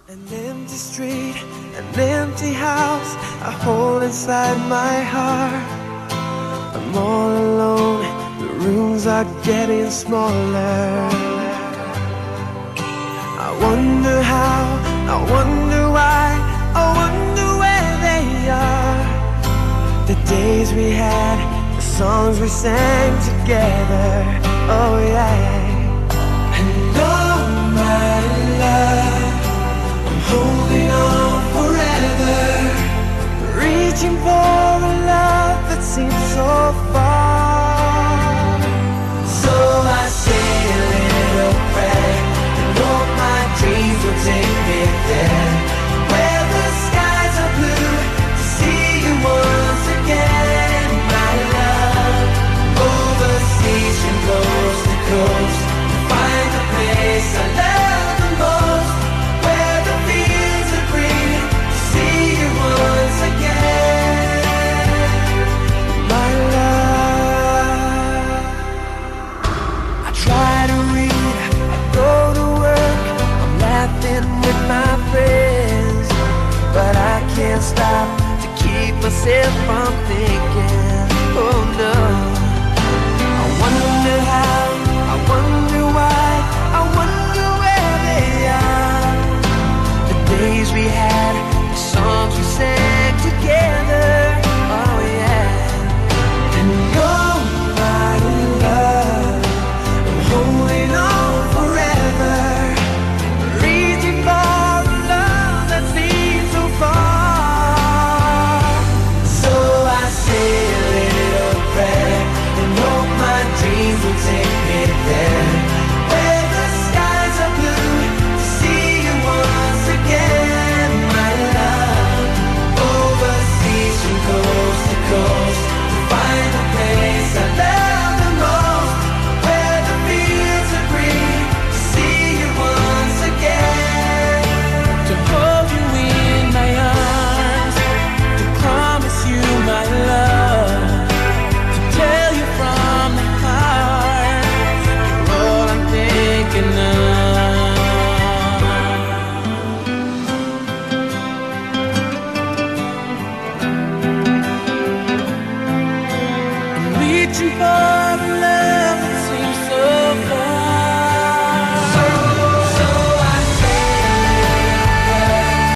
An empty street, an empty house I hold inside my heart. I'm all alone, the rooms are getting smaller. I wonder how, I wonder why, I wonder where they are. The days we had, the songs we sang together. Oh yeah. And oh my love, holding on forever, reaching for a love that seems so far. So I say a little prayer and hope my dreams will take me there, where the skies are blue, to see you once again, my love. Overseas from coast to coast, to find the place I love the most, where the fields are green, to see you once again, my love. I try to read, I go to work, I'm laughing with my friends, but I can't stop to keep myself from thinking, oh no. I wonder how, I wonder why, I wonder where they are. The days we had, the songs we sang together, oh yeah. And oh my love, I'm holding on forever, reaching for a love that seems so far. So I say a little prayer and hope my dreams will take me there, where the skies are blue, to see you once again, my love. Overseas from coast to coast, to find the place I love the most, where the fields are green, to see you once again, to hold you in my arms, to promise you my love, to tell you from the heart, you're all I'm thinking of. I'm reaching for